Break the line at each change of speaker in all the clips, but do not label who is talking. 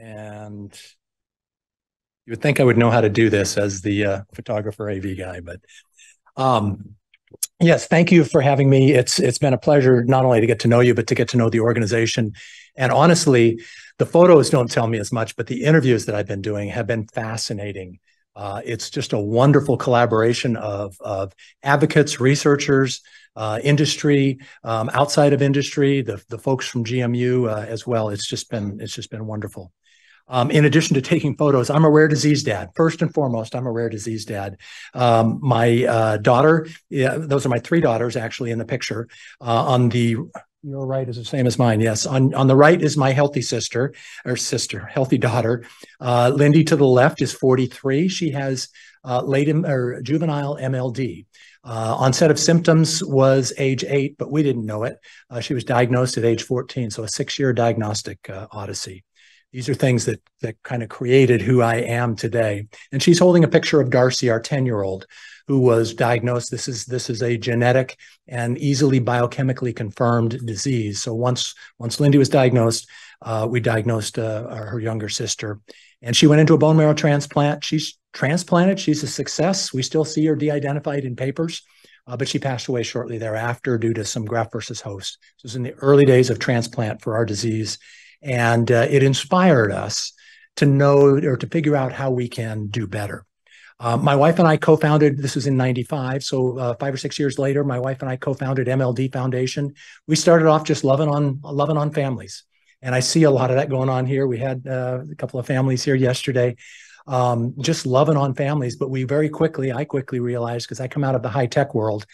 And you would think I would know how to do this as the photographer AV guy, but yes, thank you for having me. It's been a pleasure not only to get to know you, but to get to know the organization. And honestly, the photos don't tell me as much, but the interviews that I've been doing have been fascinating. It's just a wonderful collaboration of advocates, researchers, industry, outside of industry, the folks from GMU as well. It's just been wonderful. In addition to taking photos, I'm a rare disease dad. First and foremost, I'm a rare disease dad. My daughter, those are my three daughters actually in the picture. Your right is the same as mine, yes. On the right is my healthy healthy daughter. Lindy to the left is 43. She has juvenile MLD. Onset of symptoms was age 8, but we didn't know it. She was diagnosed at age 14, so a 6-year diagnostic odyssey. These are things that kind of created who I am today. And she's holding a picture of Darcy, our 10-year-old, who was diagnosed. This is a genetic and easily biochemically confirmed disease. So once Lindy was diagnosed, we diagnosed her younger sister. And she went into a bone marrow transplant. She's transplanted. She's a success. We still see her de-identified in papers, but she passed away shortly thereafter due to some graft versus host. This was in the early days of transplant for our disease. And it inspired us to know or to figure out how we can do better. My wife and I co-founded, this was in 95, so 5 or 6 years later, my wife and I co-founded MLD Foundation. We started off just loving on families. And I see a lot of that going on here. We had a couple of families here yesterday, just loving on families. But I quickly realized, because I come out of the high-tech world,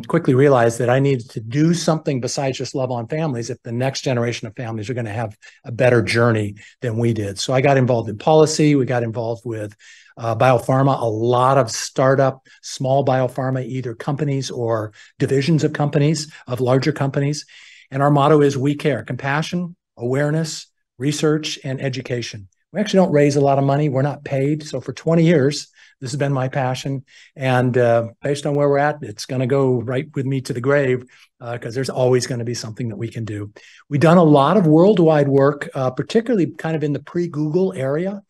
quickly realized that I needed to do something besides just love on families if the next generation of families are going to have a better journey than we did. So I got involved in policy. We got involved with biopharma, a lot of startup, small biopharma, either companies or divisions of companies, of larger companies. And our motto is we care: compassion, awareness, research, and education. We actually don't raise a lot of money. We're not paid. So for 20 years, this has been my passion. And based on where we're at, it's going to go right with me to the grave, because there's always going to be something that we can do. We've done a lot of worldwide work, particularly kind of in the pre-Google era.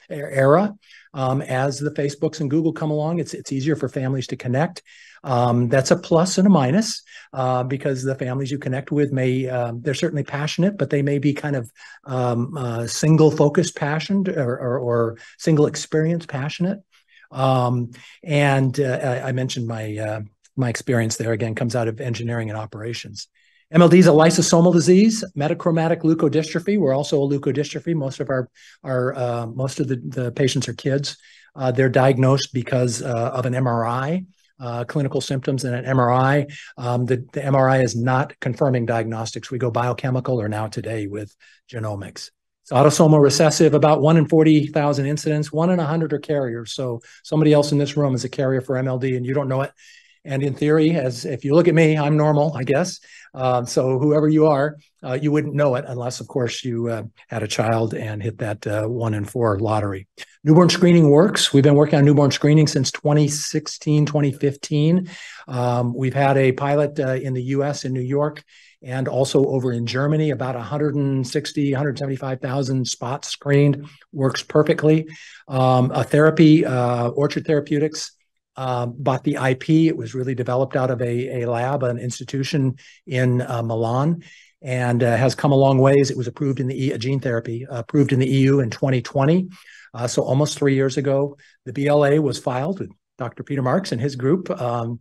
As the Facebooks and Google come along, it's easier for families to connect. That's a plus and a minus, because the families you connect with they're certainly passionate, but they may be kind of single focused passionate or single experience passionate. I mentioned my experience there, again, comes out of engineering and operations. MLD is a lysosomal disease, metachromatic leukodystrophy. We're also a leukodystrophy. Most of the patients are kids. They're diagnosed because of an MRI, clinical symptoms in an MRI. The MRI is not confirming diagnostics. We go biochemical, or now today with genomics. It's autosomal recessive, about 1 in 40,000 incidents, 1 in 100 are carriers. So somebody else in this room is a carrier for MLD and you don't know it. And in theory, if you look at me, I'm normal, I guess. So whoever you are, you wouldn't know it unless, of course, you had a child and hit that 1 in 4 lottery. Newborn screening works. We've been working on newborn screening since 2016, 2015. We've had a pilot in the US, in New York, and also over in Germany, about 175,000 spots screened. Works perfectly. A therapy, Orchard Therapeutics, bought the IP. It was really developed out of a lab, an institution in Milan, and has come a long ways. It was approved in the gene therapy, approved in the EU in 2020. So almost 3 years ago. The BLA was filed with Dr. Peter Marks and his group in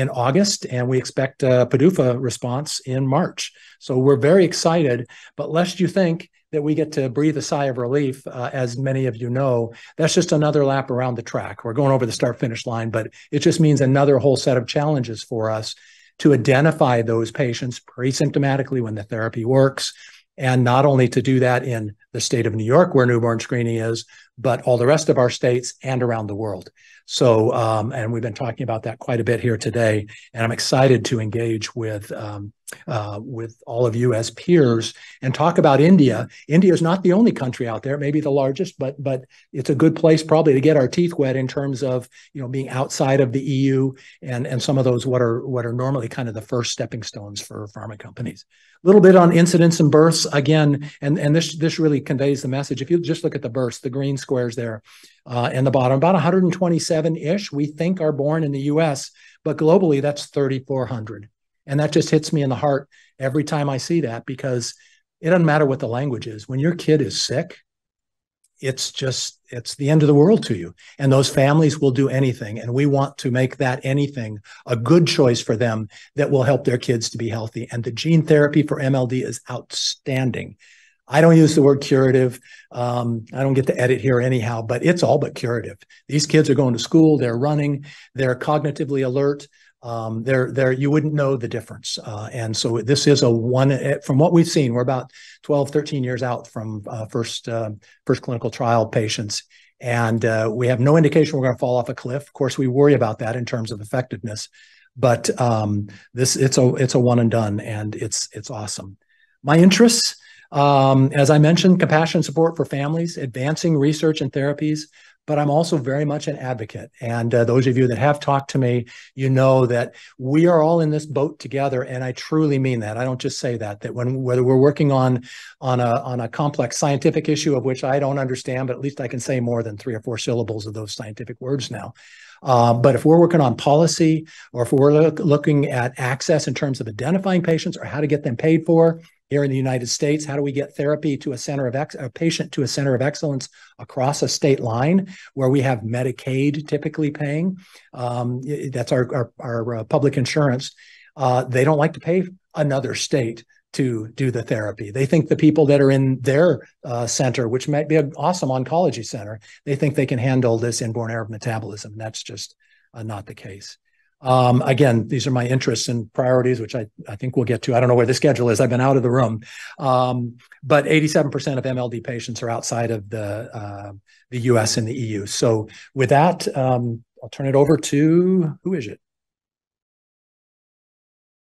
August, and we expect a PDUFA response in March. So we're very excited, but lest you think that we get to breathe a sigh of relief, as many of you know, that's just another lap around the track. We're going over the start-finish line, but it just means another whole set of challenges for us to identify those patients pre-symptomatically when the therapy works, and not only to do that in the state of New York, where newborn screening is, but all the rest of our states and around the world. So, and we've been talking about that quite a bit here today, and I'm excited to engage with all of you as peers and talk about India. India is not the only country out there, maybe the largest, but it's a good place probably to get our teeth wet in terms of, you know, being outside of the EU and some of those what are normally kind of the first stepping stones for pharma companies. A little bit on incidence and births again, and this really conveys the message. If you just look at the births, the green squares there in the bottom, about 127-ish we think are born in the US, but globally that's 3,400. And that just hits me in the heart every time I see that, because it doesn't matter what the language is. When your kid is sick, it's the end of the world to you. And those families will do anything. And we want to make that anything a good choice for them that will help their kids to be healthy. And the gene therapy for MLD is outstanding. I don't use the word curative. I don't get to edit here anyhow, but it's all but curative. These kids are going to school, they're running, they're cognitively alert. You wouldn't know the difference. And so this is from what we've seen, we're about 12, 13 years out from first clinical trial patients. And we have no indication we're going to fall off a cliff. Of course, we worry about that in terms of effectiveness, but it's a one and done, and it's awesome. My interests, as I mentioned, compassion support for families, advancing research and therapies, but I'm also very much an advocate. And those of you that have talked to me, you know that we are all in this boat together, and I truly mean that. I don't just say that whether we're working on a complex scientific issue of which I don't understand, but at least I can say more than 3 or 4 syllables of those scientific words now. But if we're working on policy, or if we're looking at access in terms of identifying patients or how to get them paid for, here in the United States, how do we get therapy to a patient to a center of excellence across a state line where we have Medicaid typically paying? That's our public insurance. They don't like to pay another state to do the therapy. They think the people that are in their center, which might be an awesome oncology center, they think they can handle this inborn error of metabolism. And that's just not the case. Again, these are my interests and priorities, which I think we'll get to. I don't know where the schedule is. I've been out of the room. But 87% of MLD patients are outside of the US and the EU. So with that, I'll turn it over to, who is it?